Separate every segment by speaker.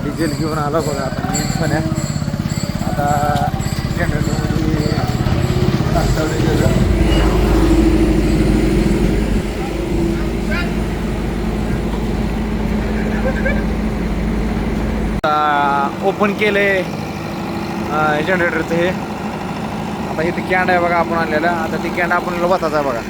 Speaker 1: Diesel घेऊन आलो बघा आता मी पण आता जनरेटरमध्ये टाकता गेलं. ओपन केले जनरेटरचं हे. आता इथे कॅन्ड आहे बघा आपण आणलेला. आता ती कॅन्ड आपण बसायचं आहे बघा.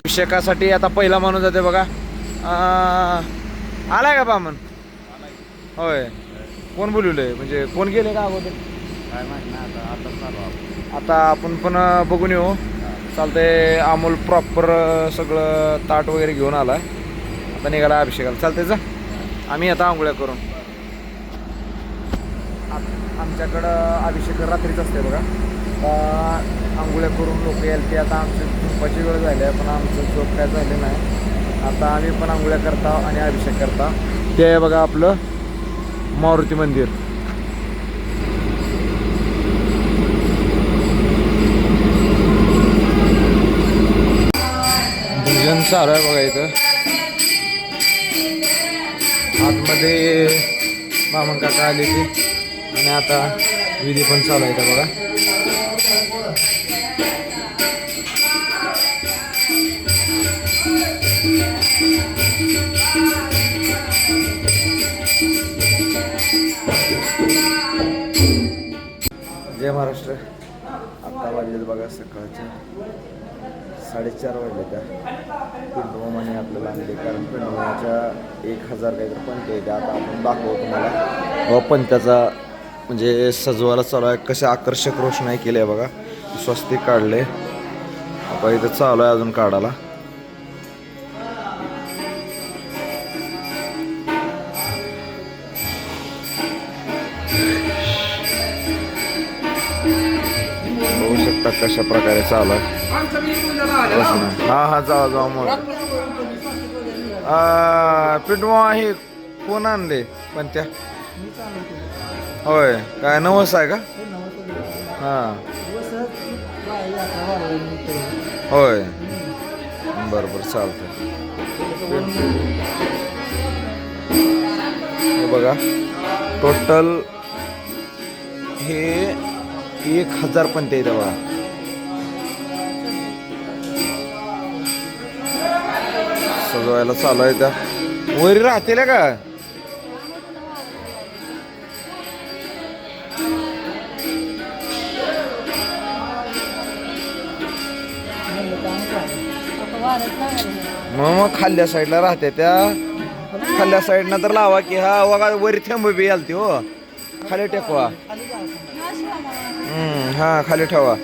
Speaker 1: अभिषेकासाठी आता पहिला माणूस जाते बघा. आलाय का बामन? होय. कोण बोलवलंय म्हणजे कोण गेले का अगोदर काय माहिती नाही. आता आपण पण बघून येऊ. चालतंय. अमोल प्रॉपर सगळं ताट वगैरे घेऊन आलाय. आता निघाला अभिषेकाला. चालतंय जा. आम्ही आता आंघोळ्या करून. आमच्याकडं अभिषेक रात्रीच असते बघा. आंघोळ्या करून लोक यायला ते आता आमची झोपाची वेळ झाली आहे पण आमचं झोप काय झाले नाही. आता आम्ही पण आंघोळ्या करता आणि अभिषेक करता. ते आहे बघा आपलं मारुती मंदिर. भजन चालू आहे बघा इथं आतमध्ये. मामन काका आले ते आणि आता विधी पण चालू आहे इथं बघा. जय महाराष्ट्र. आत्ता वाजले बघा सकाळच्या 4:30 वाजले. त्या पिंडोमाने आपल्याला आणले कारण पिंडोमाच्या 1000 काहीतरी पंत्या येते. आता आपण दाखवतो तुम्हाला व पंत्याचा म्हणजे सजवायला चालू आहे. कशा आकर्षक रोषणाई केली आहे बघा. स्वस्तिक काढले. आता इथं चालू आहे अजून काढायला. बघू शकता कशा प्रकारे चालू आहे. हा जाऊ मग. पिंडवा हे कोण आणले पण त्या? होय काय नवस आहे का? हां होय बरं चालतंय. हे बघा टोटल हे 1000 पंत्या येते बघा. सजवायला चालू आहे. त्या वरी राहतील का? मग खाल्ल्या साईडला राहते त्या. खाल्ल्या साईडनं तर लावा की. हा बघा वरी थेंब बी आलती हो. खाली टेकवा. हा खाली ठेवा.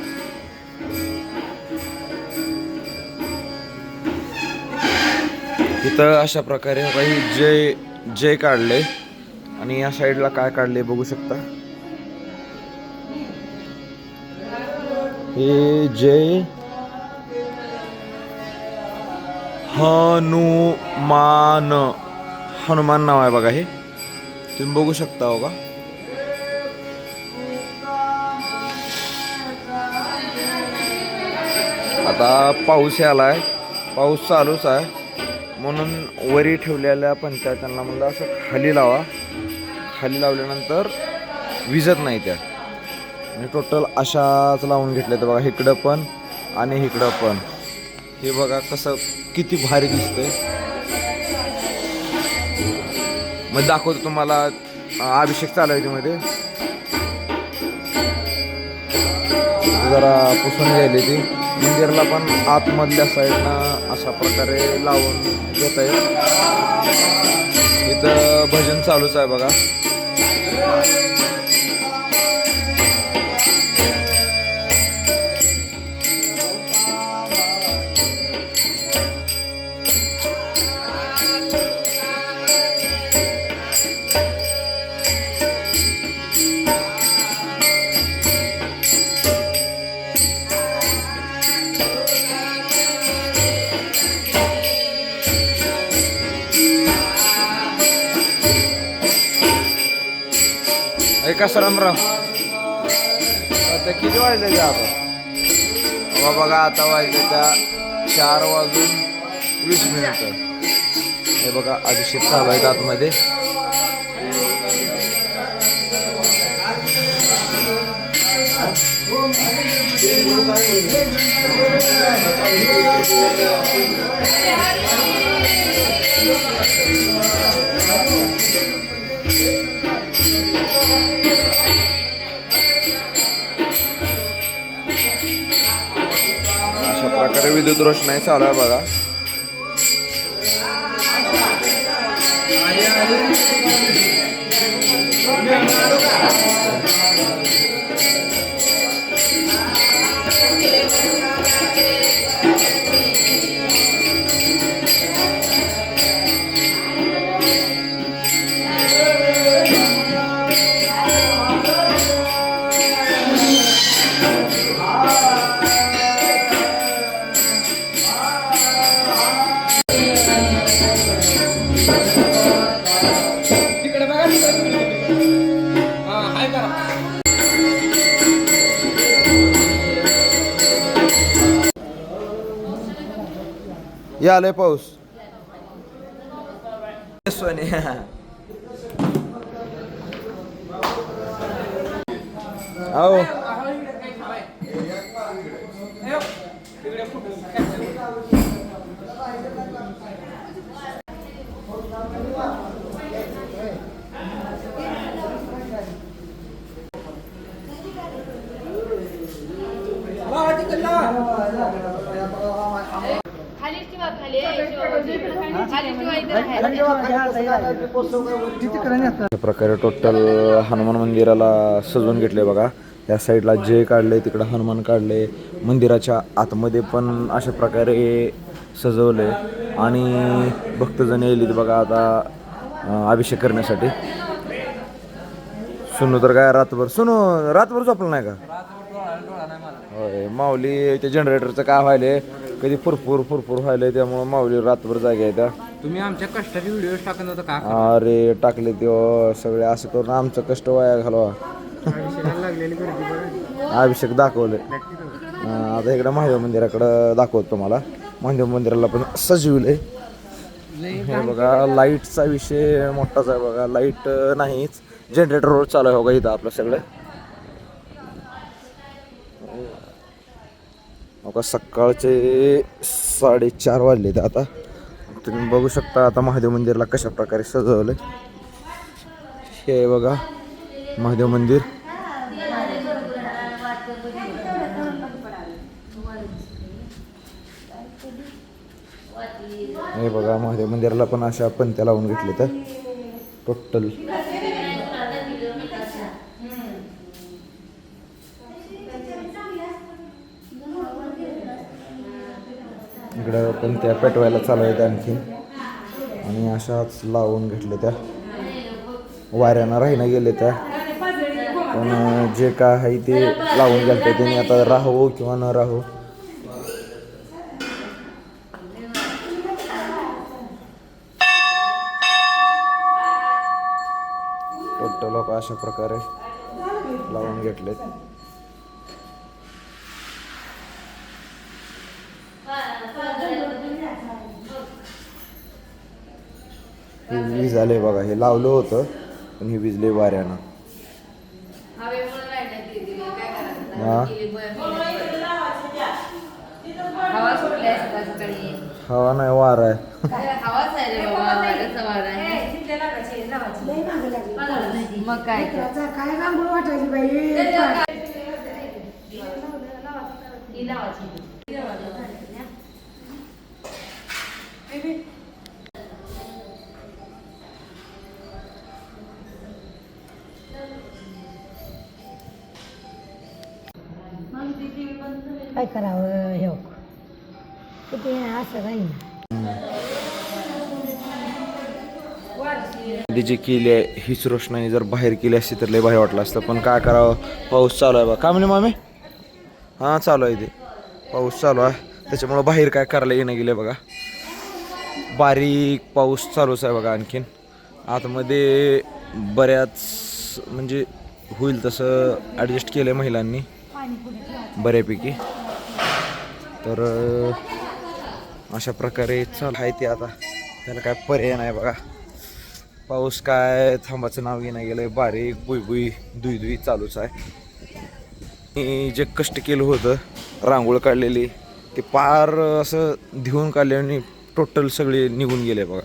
Speaker 1: इथं अशा प्रकारे काही जय काढले आणि या साईडला काय काढले बघू शकता. हे जय हनुमान नाव आहे बघा. हे तुम्ही बघू शकता हो का. आता पाऊस आलाय. पाऊस चालूच आहे म्हणून वरी ठेवलेल्या पंत्या त्यांना म्हणलं असं खाली लावा. खाली लावल्यानंतर विजत नाही त्या. आणि टोटल अशाच लावून घेतल्या तर बघा. इकडं पण आणि इकडं पण. हे बघा कसं किती भारी दिसतंय. मग दाखवतो तुम्हाला. अभिषेक चालू आहे मध्ये जरा पुसून घ्यायली ती. मंदिरला पण आतमधल्या साईडनं अशा प्रकारे लावून घेत आहे. इथं भजन चालूच आहे बघा. कसरामराव आता किती वाजले ते आपण बघा आता वाजले त्या 4:20 हे बघा अभिषेक चालू आहेत आतमध्ये. अशा प्रकारे विद्युत रोषणाई चालू आहे बघा. यालय पाऊस सोने आओ अशा प्रकारे टोटल हनुमान मंदिराला सजवून घेतले बघा. त्या साईडला जय काढले, तिकडं हनुमान काढले, मंदिराच्या आतमध्ये पण अशा प्रकारे सजवले आणि भक्तजण येईल बघा आता अभिषेक करण्यासाठी. सुनू तर काय रातभर झोपलं नाही का? होय, माऊली त्या जनरेटरचं काय व्हायलंय कधी फुरफुर व्हायलंय, त्यामुळे माऊली रातभर जागे आहे त्या.
Speaker 2: तुम्ही आमच्या कष्टाचे व्हिडिओ टाकत होता का?
Speaker 1: अरे टाकले ते सगळे असं करून आमचं कष्ट वाया घालवा. अभिषेक दाखवले. आता इकडं महादेव मंदिराकडं दाखवतो तुम्हाला. महादेव मंदिराला पण सजविले. हे बघा लाईटचा विषय मोठाच आहे बघा. लाईट नाहीच, जनरेटरवर चालू आहे बघा इथं आपलं सगळं. बघा सकाळचे 4:30 वाजले तर आता तुम्ही बघू शकता आता महादेव मंदिरला कशा प्रकारे सजवलंय. हे बघा महादेव मंदिर. हे बघा महादेव मंदिराला पण अशा पंत्या लावून घेतले तर टोटल. इकडं पण त्या पेटवायला चालू आहेत आणखी आणि अशाच लावून घेतले त्या. वाऱ्यानं राहीना गेले त्या, पण जे काय आहे ते लावून घालते त्यांनी. आता राहो किंवा न राहो टोटल लोक अशा प्रकारे लावून घेतलेत. वीज आले बघा. हे लावलं होतं पण हे विजले वाऱ्यानं. हवा नाही वारा आहे.
Speaker 3: मग काय
Speaker 4: काय करावं हे किती असं काही ना.
Speaker 1: जी केली आहे हीच रोषणाई जर बाहेर केली असती तर लय भारी वाटलं असतं, पण काय करावं. पाऊस चालू आहे बा. का म्हणे मामे? हां चालू आहे ते. पाऊस चालू आहे त्याच्यामुळं बाहेर काय करायला येणं गेलं बघा. बारीक पाऊस चालूच आहे बघा. आणखीन आतमध्ये बऱ्याच म्हणजे होईल तसं ॲडजस्ट केलं आहे महिलांनी बऱ्यापैकी. तर अशा प्रकारे चालू आहे ते. आता त्याला काय पर्याय नाही बघा. पाऊस काय थांबाचं नाव घेणं गेलं आहे. बारीक बुई दुई चालूच आहे. मी जे कष्ट केलं होतं रांगोळ काढलेली ते पार असं धिवून काढले आणि टोटल सगळे निघून गेले बघा.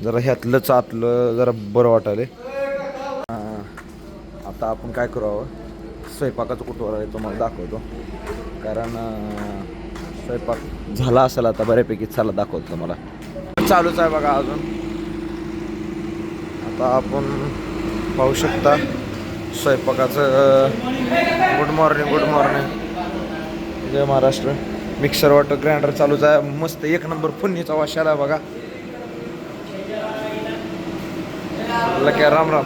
Speaker 1: जरा ह्यातलंच आतलं जरा बरं वाटायले. आता आपण काय करावं, स्वयंपाकाचं कुठवर आहे तुम्हाला दाखवतो. कारण स्वयंपाक झाला असेल आता बऱ्यापैकी. चला दाखवतो तुम्हाला. चालूच आहे बघा अजून. आता आपण पाहू शकता स्वयंपाकाचं. गुड मॉर्निंग जय महाराष्ट्र. मिक्सर वॉटर ग्राइंडर चालूच आहे. मस्त एक नंबर फोडणीचा वास आला बघा. लक्या राम राम.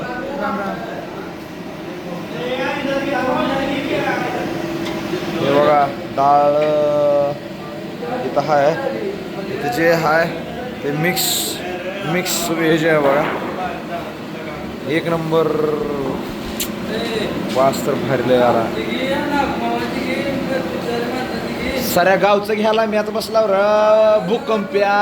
Speaker 1: हे बघा डाळ इथं आहे. इथं जे आहे ते मिक्स व्हेज आहे बघा. एक नंबर वास तर भरले आला. साऱ्या गावचं घ्यायला मी आता बसला भूकंप्या.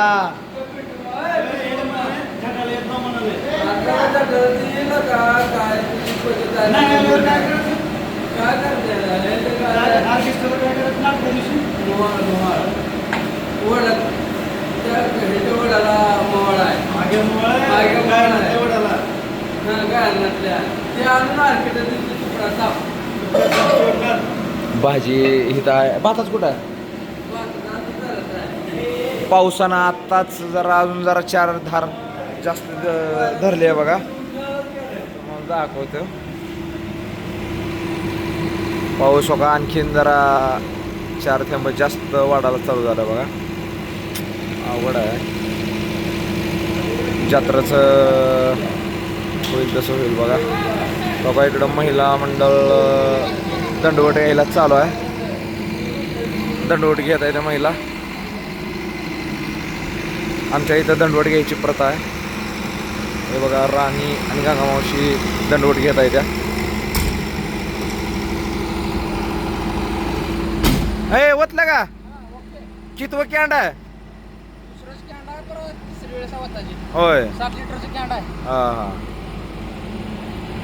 Speaker 1: भाजी इथं आहे. भाताच कुठं आहे? पावसानं आत्ताच जरा अजून जरा चार धार जास्त धरले आहे बघा. दाखवतो पाऊस बघा. आणखीन जरा 4 थेंब जास्त वाढायला चालू झालं बघा. अवघड आहे. जत्राचं होईल तसं होईल बघा. बघा इकडं महिला मंडळ दंडवट घ्यायला चालू आहे. दंडवट घेत आहे त्या महिला. आमच्या इथं दंडवट घ्यायची प्रथा आहे. हे बघा राणी आणि गंगामावशी दंडवट घेत आहे त्या. हे ओतलं का? कितवं कॅन्ड आहे? होय
Speaker 2: 7 लिटरचं कॅन्ड आहे.
Speaker 1: हां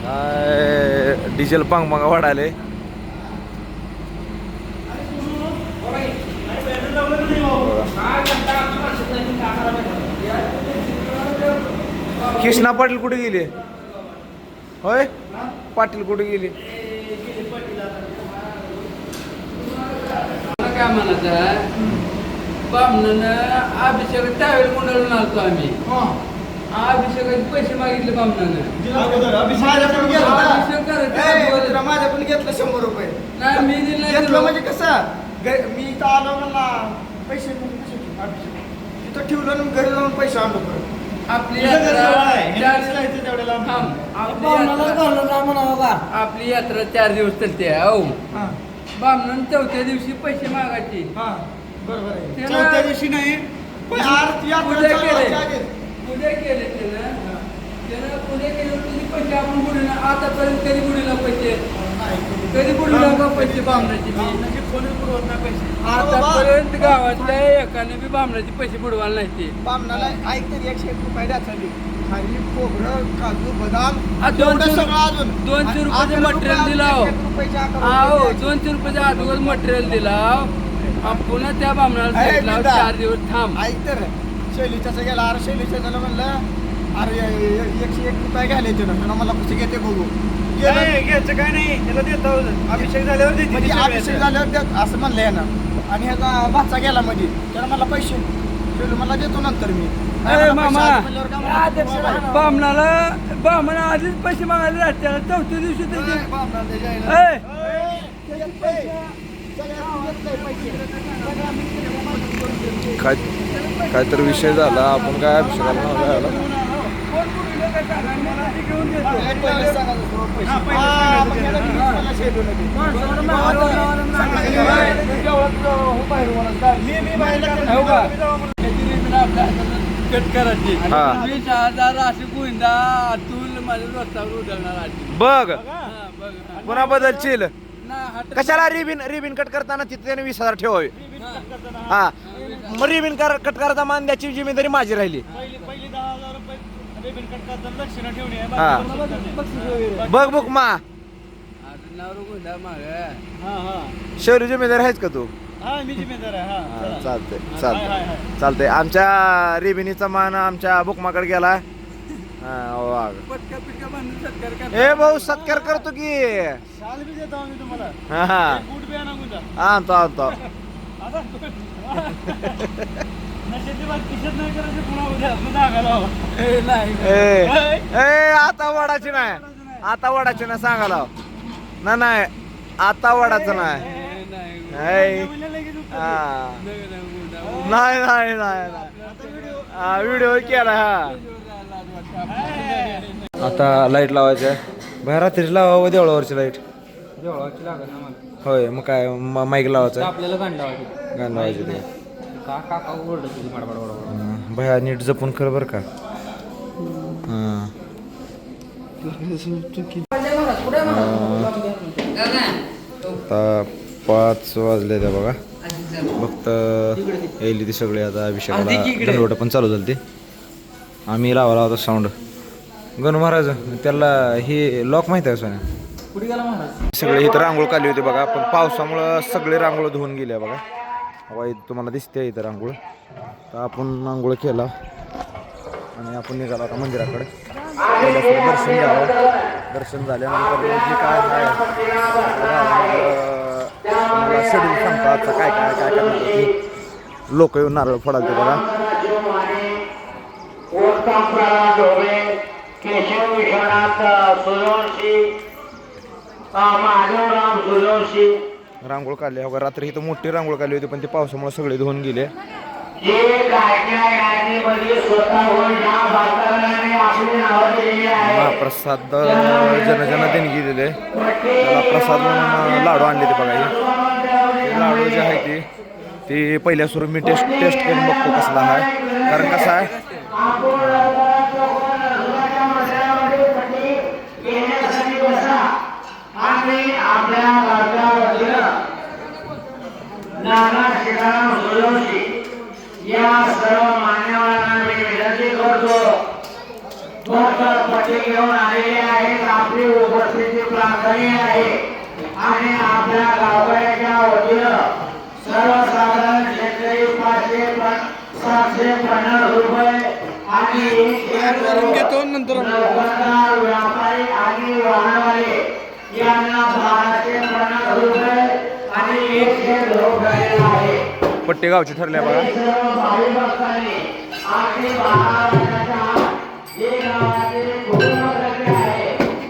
Speaker 1: काय डिझेल पांग वाढाले. कृष्णा पाटील कुठे गेले? होय पाटील कुठे गेले?
Speaker 5: काय म्हणायचं बामणानं अभिषेक त्यावेळी मंडळून आलतो आम्ही. अभिषेकाचे पैसे मागितले बामणानं.
Speaker 6: माझ्याकडून घेतलं 100 रुपये.
Speaker 5: नाही मी दिलं
Speaker 6: घेतलं म्हणजे कसं मी इथं आलो मला पैसे तिथं ठेवलं आणि घरी जाऊन पैसे आणलो परत.
Speaker 5: आपली यात्रा 4 दिवस चालते. हो बामणानं 4थ्या दिवशी पैसे मागायचे.
Speaker 6: बरोबर आहे.
Speaker 5: त्याला-
Speaker 6: 4थ्या दिवशी नाही पण
Speaker 5: उद्या केले त्यानं उद्या केले तुझे पैसे आपण बुडीला. आतापर्यंत कधी बुडीला पैसे बामणाचे मी आतापर्यंत गावातल्या एकाने बी बामणाचे पैसे बुडवायला नाही ते.
Speaker 6: बामणाला ऐक तरी 101 रुपये द्यायचा खाली खोबरं काजू बदाम
Speaker 5: 200
Speaker 6: सगळं अजून
Speaker 5: 200 रुपयाचं मटेरियल दिला. हो 200 रुपयाच्या अगोदर मटेरियल दिला. पुन्हा त्या बामणाला सांगितलं 4 दिवस थांब.
Speaker 6: ऐक तर शैलीच्याच गेला. अरे शैलीच्या झालं म्हणलं अरे 101 रुपये घ्यायला येते ना. मला कसं घेते बघू.
Speaker 2: घ्यायचं काय नाही, त्याला देतो अभिषेक झाल्यावर देते.
Speaker 6: म्हणजे अभिषेक झाल्यावर असं म्हणलं यानं. आणि ह्याचा भाचा गेला मध्ये त्याला मला पैसे शैलू मला देतो नंतर मी.
Speaker 5: मामा बामणा आधीच पैसे मागायला राहते. 4थ्या दिवशी त्याचे
Speaker 1: काय तर विषय झाला. आपण काय अभिषेकाला नाव घ्यायला
Speaker 5: कट करायची.
Speaker 1: हा.
Speaker 5: 20,000 अशी गोविंदा अतुल माझ्या रस्त्यावर उधळणार आधी.
Speaker 1: बघ
Speaker 5: हा, बघ.
Speaker 1: पुन्हा बदलशील
Speaker 5: नाही, हात-
Speaker 1: कशाला रिबिन कट करताना तिथे त्याने 20,000 ठेवावे हा मग रिबिन कट करता मान द्याची जिम्मेदारी माझी राहिली
Speaker 2: पहिली 10,000 रुपये रिबीन कट करताना लक्षणं ठेवणे आहे.
Speaker 1: हा.
Speaker 2: बक्षीस वगैरे.
Speaker 1: बघ बघ मा
Speaker 5: आता नाव गुंडा मागे.
Speaker 2: हा हा
Speaker 1: शौर्य जिम्मेदार आहेस का तू
Speaker 2: हा मी जिम्मेदार आहे. हा चला.
Speaker 1: चालतंय
Speaker 2: हाय, हाय,
Speaker 1: चालतंय
Speaker 2: हाय.
Speaker 1: चालतंय आमच्या रिबिनीचा मान आमच्या बुकमाकडे गेला हा, वाघ.
Speaker 5: पटका पिटका बांधून सत्कार कर.
Speaker 1: ए भाऊ सत्कार करतो की
Speaker 2: शाल बी देतो आम्ही तुम्हाला.
Speaker 1: हा हा
Speaker 2: एक बूट बी आणा गुंजा.
Speaker 1: आणतो आणतो
Speaker 2: आता नशेची बात किशोर नाही करायची पुन्हा उद्या मग धागा लावा.
Speaker 5: ए, नाही.
Speaker 1: ए आता वडाची नाही आता वडाची नाही सांगायला ना नाही आता वडाचं नाही
Speaker 5: ए, नाही.
Speaker 1: नाही
Speaker 2: म्हणजे लगेच उत्तर.
Speaker 1: हा.
Speaker 5: नाही, नाही, गुंडा.
Speaker 1: नाही नाही नाही व्हिडिओ केला हा आता लाईट लावायची आहे बाहेर रात्री लावा देवळावरची लाईट
Speaker 2: जेवढाची लागत ना मला.
Speaker 1: होय मग काय माईक लावायचं
Speaker 2: आपल्याला गाण लावायची.
Speaker 1: गाणं लावायचं ते
Speaker 2: काका ओरडत होती बडबड.
Speaker 1: भया नीट जपून कर बरं का हां आता 5 वाजले त्या बघा फक्त येईल ती सगळे आता अभिषेकाला दंडवट पण चालू झाली ती आम्ही लावला होता साऊंड गणू महाराज त्याला हे लॉक माहिती आहे सोन्या
Speaker 2: कुठे गेला महाराज?
Speaker 1: सगळे इथं रांगोळ काढली होती बघा पण पावसामुळं सगळे रांगोळ धुवून गेले बघा वाईट तुम्हाला दिसते इथं रांगोळ तर आपण रांगोळ केला आणि आपण निघालो आता मंदिराकडे पहिलं दर्शन घ्यावं दर्शन झाल्यानंतर जे काय आहे शेड्यूल सांगतात काय काय काय काय लोक येऊन नारळ फोडायचे बघा
Speaker 7: केशव विश्वनाथ सूर्यवंशी माधवराम सूर्यवंशी
Speaker 1: रांगोळ काढली हो रात्री इथं मोठी रांगोळ काढली होती पण ते पावसामुळे सगळे धुवून गेले
Speaker 7: जे गायच्या यादीमध्ये स्वतःहून नाव भारताने आपली नावं दिलेली आहे.
Speaker 1: महाप्रसाद जन देणगी दिले त्याला प्रसाद म्हणून लाडू आणले ते बघा हे लाडू जे आहे ते पहिल्या सुरू मी टेस्ट करून बघतो कसला आहे कारण कसं आहे
Speaker 7: आणि आपल्या राज्यावरील नाना श्रीराम सूर्यवंशी या सर्व मान्यवरांना मी विनंती करतो पट्टी घेऊन आलेले आहेत आपली उपस्थिती प्रार्थनीय आहे आणि आपल्या गावकऱ्याच्या वतीनं सर्वसाधारण शेतकरी 750 रुपये आणि दुकानदार व्यापारी आणि वाहनवाले यांना 1250 रुपये आणि 100 रुपये आहे.
Speaker 1: पट्टे गावचे ठरले बघा
Speaker 7: सर्व भाविभक्तांनी आपली 12 वर्षाच्या आत जे गावातील पूर्ण प्रक्रिया आहे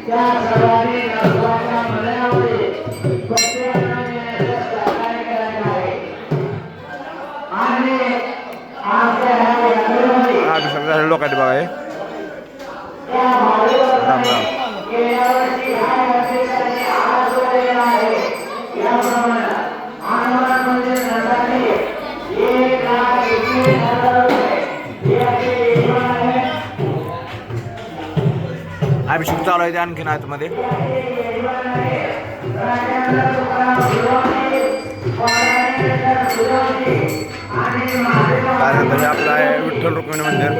Speaker 7: त्या सर्वांनी नरसोबाच्या मंदिरामध्ये प्रत्येकाला देण्याचं सहकार्य करायचं आहे. आणि आपल्या ह्या यात्रेमध्ये
Speaker 1: अभिषेक झाले लोकांनी बघा हे
Speaker 7: त्या भाविभक्तांनी
Speaker 1: राम राम
Speaker 7: गेल्या वर्षी ह्या यात्रेसाठी आवाज दिलेला आहे. याप्रमाणे हनुमान मंदिर नंदाने 1,21,000 रुपये याची योजना आहे.
Speaker 1: अभिषेक चालू आहे ते आणखीन आतमध्ये त्यानंतर हे आपलं आहे विठ्ठल रुक्मिणी मंदिर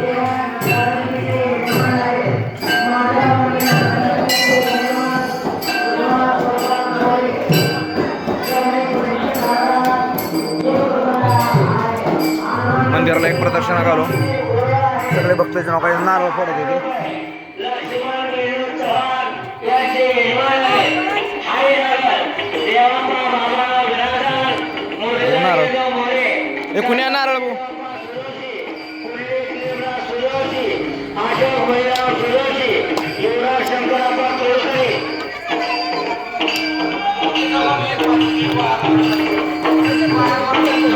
Speaker 1: मंदिराला एक प्रदर्शन घालू सगळे भक्ताचे नाव काही नारळ फोडत होते एकूण या नारळ भाऊ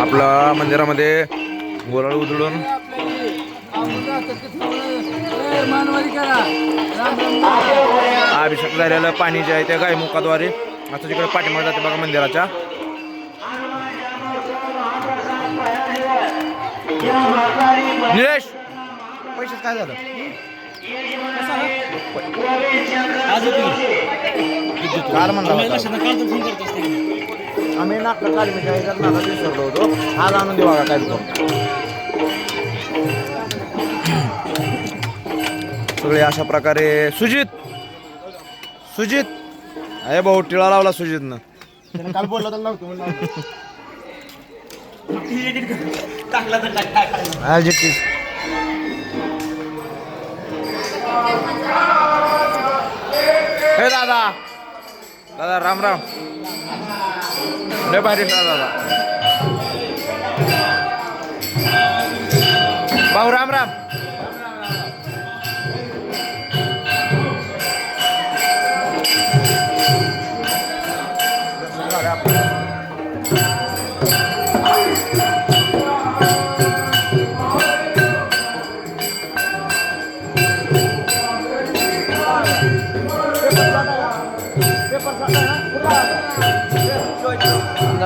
Speaker 1: आपला मंदिरामध्ये गोलाळ उधळून
Speaker 5: मानवारी करा. राम राम.
Speaker 1: अभिषेक झालेलं पाणी जे आहे ते गायमुखाद्वारे आता तिकडे पाठीमागे जाते बघा मंदिराच्या निलेश पैसेच काय झालं काल म्हणला आम्ही नाका काल मिठाई नाका विसरलो होतो आज आणून देऊ बघा काय तो सगळे अशा प्रकारे सुजित अरे भाऊ टिळा लावला सुजितनं
Speaker 6: काल बोलला तर लावतो
Speaker 1: हे दादा राम राम लय भारी दादा भाऊ राम राम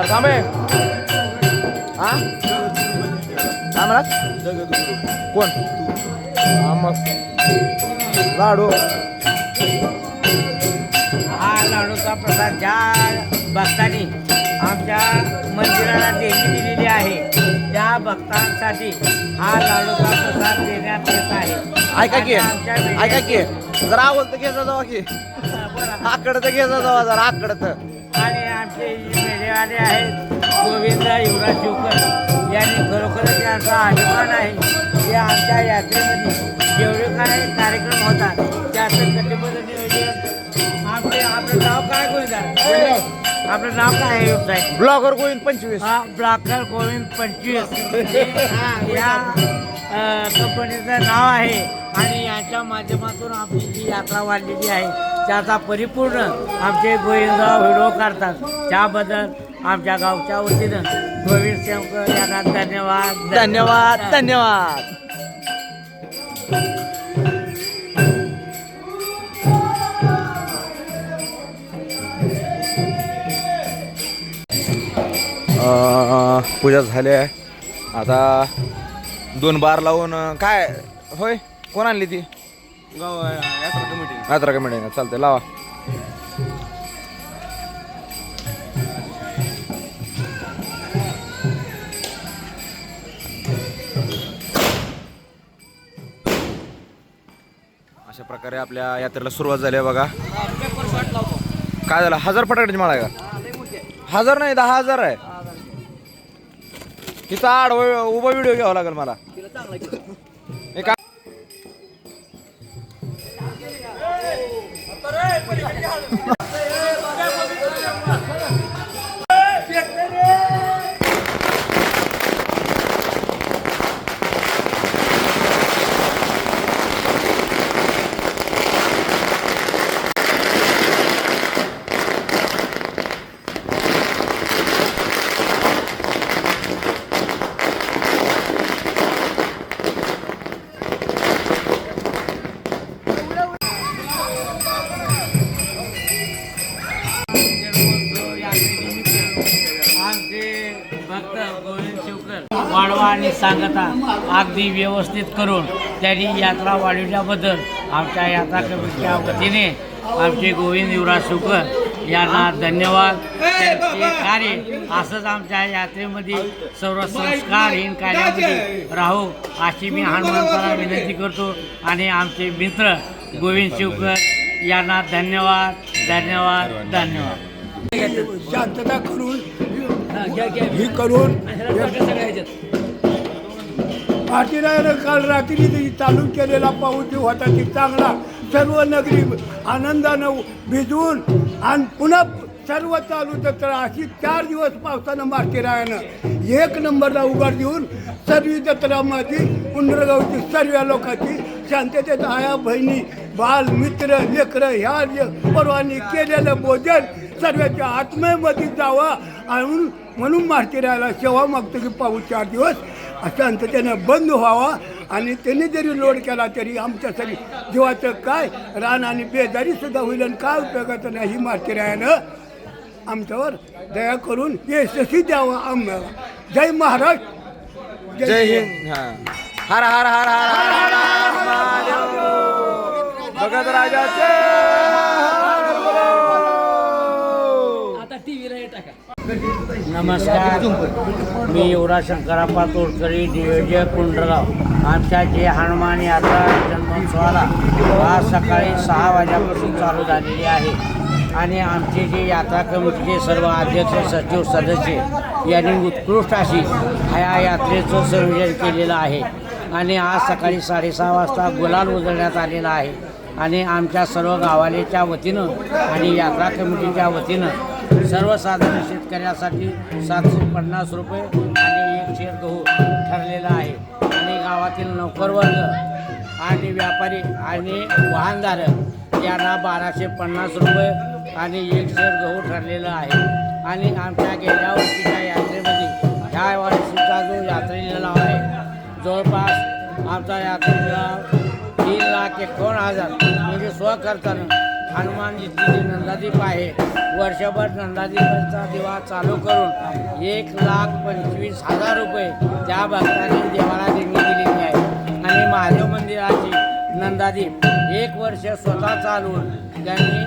Speaker 1: थांबे हा कोण मग लाडू
Speaker 8: हा लाडूचा प्रसाद ज्या भक्तांनी आमच्या मंदिराला देणगी दिलेली आहे त्या भक्तांसाठी हा लाडूचा प्रसाद देण्यात येत आहे.
Speaker 1: ऐका की जरा आवडतं घ्यायचा जावा की आकडं तर घ्यायचा जावा जरा आकडं
Speaker 8: आणि आमचे मेळेवाले आहेत गोविंद युवराज शिवकर यांनी खरोखरच यांचा अभिमान आहे की आमच्या यात्रेमध्ये जेवढे काही कार्यक्रम होतात त्याचं कटिबद्ध नियोजन आपलं नाव काय गोविंद आपलं नाव काय आहे व्यवसाय
Speaker 1: ब्लॉगर गोविंद 25
Speaker 8: हा ब्लॉगर गोविंद 25 या कंपनीचं नाव आहे आणि यांच्या माध्यमातून आपली जी यात्रा वाढलेली आहे त्याचा परिपूर्ण आमचे गोविंदराव व्हिडिओ काढतात त्याबद्दल आमच्या गावच्या वतीनं गोविंद शेवकर यांना धन्यवाद
Speaker 1: धन्यवाद धन्यवाद पूजा झाली आहे आता 2 बार लावून काय होय कोण आणली ती यात्रा कमिटी चालते लावा अशा प्रकारे आपल्या यात्रेला सुरुवात झाली आहे बघा काय झालं 1000 फटाक्याची माळा आहे का 1000 नाही 10,000 आहे तिचा उभा व्हिडिओ घ्यावा लागेल मला एक
Speaker 8: वाढवा आणि सांगता अगदी व्यवस्थित करून त्यांनी यात्रा वाढविल्याबद्दल आमच्या यात्रा कमिटीच्या वतीने आमचे गोविंद युवराज शिवकर यांना धन्यवाद. त्यांचे कार्य असंच आमच्या यात्रेमध्ये सर्व संस्कारहीन कार्यामध्ये राहू अशी मी हनुमंताला विनंती करतो आणि आमचे मित्र गोविंद शिवकर यांना धन्यवाद धन्यवाद धन्यवाद.
Speaker 9: शांतता करून ही करून पाटीरानं काल रात्री चालू केलेला पाऊस जो होता ती चांगला सर्व नगरी आनंदानं भिजवून आणि पुन्हा सर्व चालू जत्रा अशी 4 दिवस पावसानं मार्केरायानं 1 नंबरला उघड देऊन सर्व जत्रामध्ये पुनर्गावची सर्व लोकांची शांततेत आया बहिणी बाल मित्र लेकरं ह्या परवानी केलेलं भोजन सर्वांच्या आत्मेमध्ये जावा आणि म्हणून मार्केरायाला सेवा मागतो की पाऊस 4 दिवस शांततेनं बंद व्हावा आणि त्यांनी जरी लोड केला तरी आमच्यासाठी जीवाचं काय रान आणि बेजारीसुद्धा होईल आणि काय उपयोगाचं नाही. ही मार्केरायानं आमच्यावर दया करून यशस्वी द्यावं आम्हाला. जय महाराष्ट्र
Speaker 1: जय हिंद. हर हर हर हर हर हर महादेव. भगत राजाचे
Speaker 5: आता टीव्हीला टाका.
Speaker 8: नमस्कार, मी युवराज शंकराप्पा तोडकरी, नियोजक कुंडगाव. आमच्या जे हनुमान यात्रा जन्मोत्सवाला आज सकाळी 6 वाजल्यापासून चालू झालेली आहे आणि आमचे जे यात्रा कमिटीचे सर्व अध्यक्ष सचिव सदस्य यांनी उत्कृष्ट अशी ह्या यात्रेचं संयोजन केलेलं आहे आणि आज सकाळी 6:30 वाजता गुलाल उधळण्यात आलेला आहे आणि आमच्या सर्व गावालेच्या वतीनं आणि यात्रा कमिटीच्या वतीनं सर्वसाधारण शेतकऱ्यासाठी 750 रुपये आणि 1 शेर गहू ठरलेला आहे आणि गावातील नोकरवर्ग आणि व्यापारी आणि वाहनधारक यांना 1250 रुपये आणि 1 शेर गहू ठरलेलं आहे. आणि आमच्या गेल्या वर्षीच्या यात्रेमध्ये ह्या वर्षीचा जो यात्रेला आहे जवळपास आमचा यात्रेला 3,51,000 म्हणजे स्वखर्चानं हनुमानजीची जी नंदादीप आहे वर्षभर नंदादीपाचा दिवा चालू करून 1,25,000 रुपये त्या भक्तांनी देवाला देणगी दिलेली आहे आणि महादेव मंदिराची नंदादीप 1 वर्ष स्वतः चालवून त्यांनी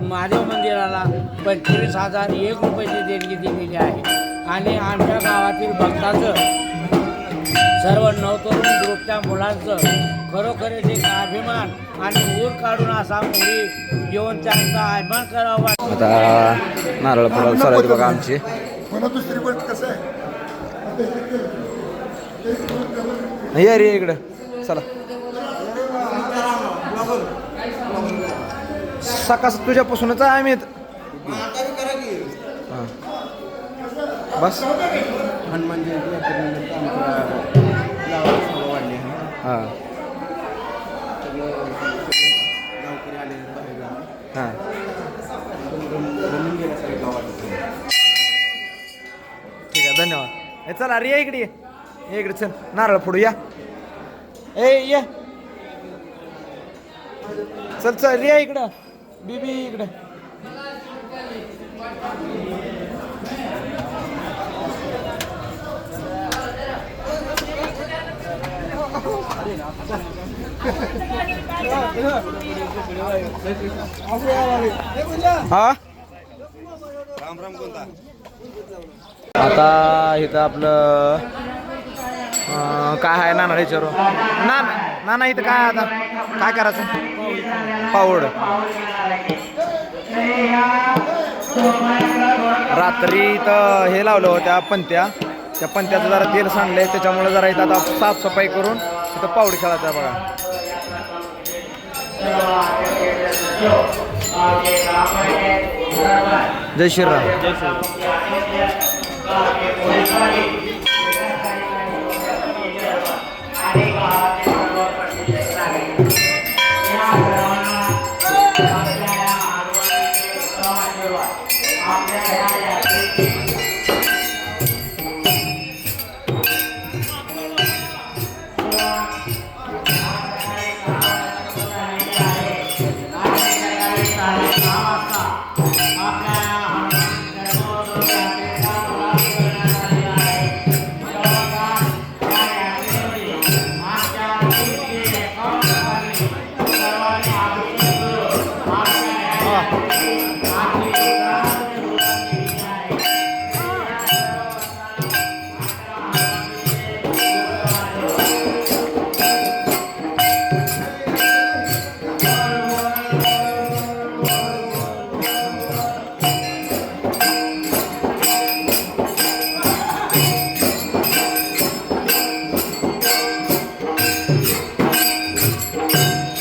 Speaker 8: महादेव मंदिराला 25,001 रुपयाची देणगी दिलेली आहे आणि आमच्या गावातील भक्ताचं सर्व नवतरुण ग्रुपच्या मुलांचं खरोखर एक अभिमान आणि ऊर काढून असा मुली येऊन त्यांचा अभिमान करावा.
Speaker 1: आता नारळ फोडायला चालू आहेत बघा आमची.
Speaker 9: दुसरी गोष्ट कसं आहे,
Speaker 1: ये रे इकडं चला. सकाळ तुझ्यापासूनच आहे आम्ही हां बस
Speaker 6: हनुमान जयंती वाढली आहे.
Speaker 1: हां
Speaker 6: गावकरी आले बाहेर
Speaker 1: हां ठीक आहे धन्यवाद. ए चला रे इकडे ये इकडे चल नारळ फोडू या. ए ये चल चल रे इकडं बीबी इकडं. हा आता इथं आपलं काय आहे नाना विचारू ना ना इथं काय आता काय करायचं पाऊड. रात्री इथं हे लावलं होत्या पंत्या त्या पंत्याचं जरा तेल सांडलंय त्याच्यामुळे जरा इथं आता साफसफाई करून इथं पाऊड खेळायचं आहे बघा. जय श्रीराम. जय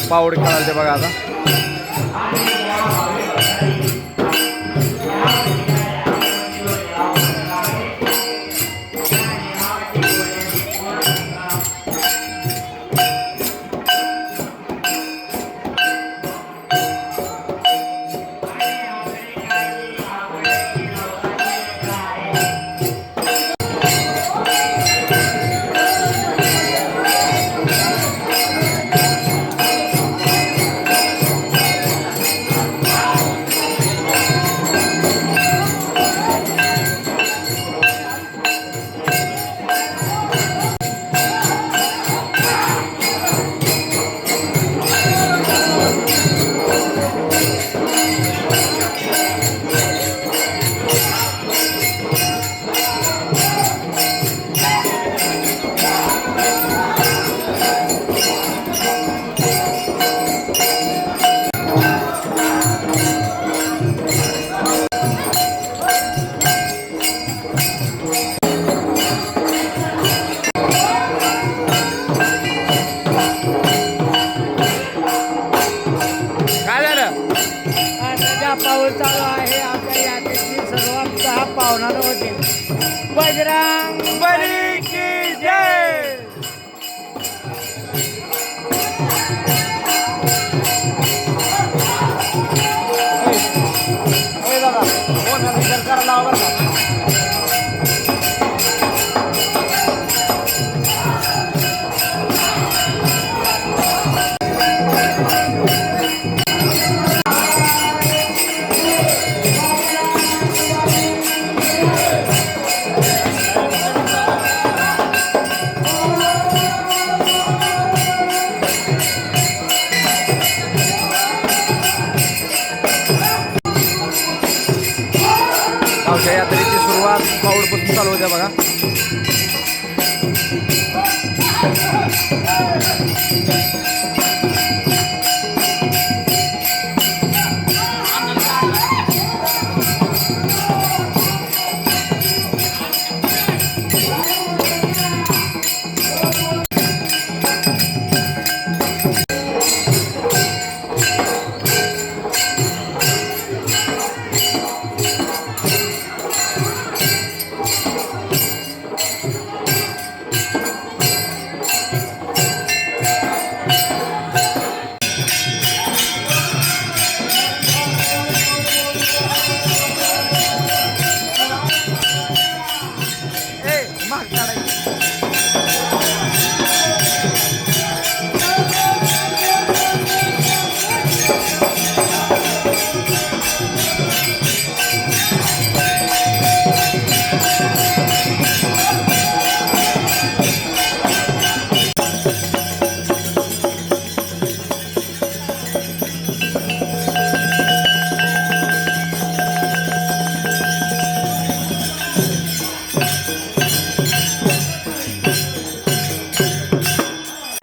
Speaker 1: पाऊड खेळायला बघा आता.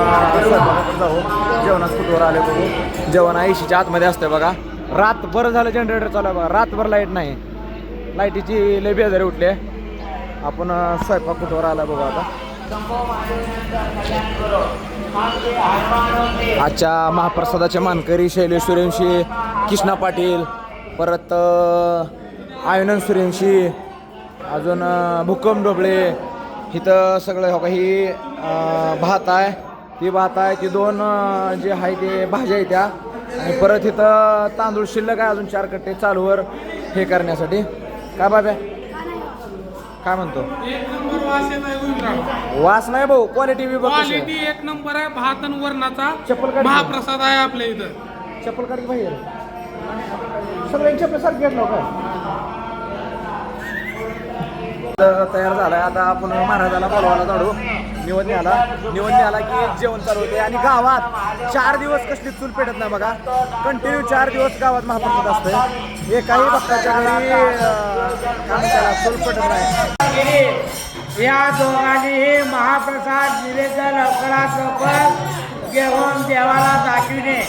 Speaker 1: स्वयंपाकाकडे जाऊ. जेवणाच कुठवर आले बघू. जेवण 80च्या आतमध्ये असते बघा. रातभर झालं जनरेटर चालू आहे बघा. रातभर लाईट नाही. लाईटीची लय बेजारी उठली. आपण स्वयंपाक कुठवर आला बघू आता. आजच्या महाप्रसादाचे मानकरी शैलेश सूर्यवंशी, कृष्णा पाटील, परत आयनंद सूर्यवंशी, अजून भूकंप डोबळे. इथं सगळं हो का. ही भात आहे, ती भात आहे, ती 2 जे आहे ते भाज्या आहेत त्या. आणि परत इथं तांदूळ शिल्लक आहे अजून 4 कट्टे चालूवर हे करण्यासाठी. काय बाब्या काय म्हणतो?
Speaker 2: एक नंबर वास येत आहे गुजरात.
Speaker 1: वास नाही भाऊ, क्वालिटी बी बघ.
Speaker 2: क्वालिटी एक नंबर आहे. भात आणि वरणाचा
Speaker 1: चप्पल काढ.
Speaker 2: महाप्रसाद आहे आपल्या इथं.
Speaker 1: चप्पल काढ बाहेर. सगळ्यांची चप्पल सारखी घेतलं काय तयार झालाय. आता आपण महाराजाला बोलवायला जाडू. निवडणी आला की जेवण चालू होते. आणि गावात 4 दिवस कसली चूल पेटत नाही बघा. कंटिन्यू 4 दिवस गावात महाप्रसाद असते. एकाही भक्ताच्या घरी काय म्हणतात चूल पेटत नाही.
Speaker 8: या दोघांनीही महाप्रसाद निवेदन लवकरात लवकर घेऊन देवाला दाखविणे